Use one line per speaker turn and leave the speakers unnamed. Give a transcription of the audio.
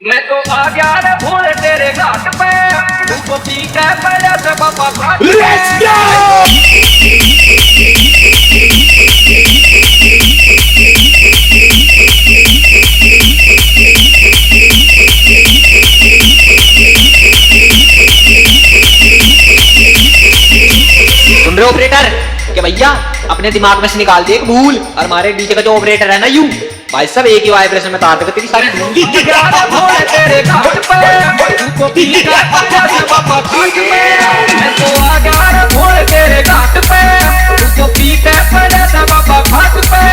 मैं तो आ गया रे भोले तेरे घाट पे, तुमको पीछे पहले से बाबा घाट पे। Let's go!
सुन रहे ऑपरेटर कि भैया अपने दिमाग में से निकाल दे एक भूल, और हमारे डीजे का जो ऑपरेटर है ना यू भाई सब एक ही वाइब्रेशन में तार देगा तेरी सारी
भोले तेरे घाट पे, तुमको पीछे पहले से बाबा घाट पे। मैं तो आ गया रे भोले तेरे घाट पे, तुमको पीछे पहले से बाबा घाट पे।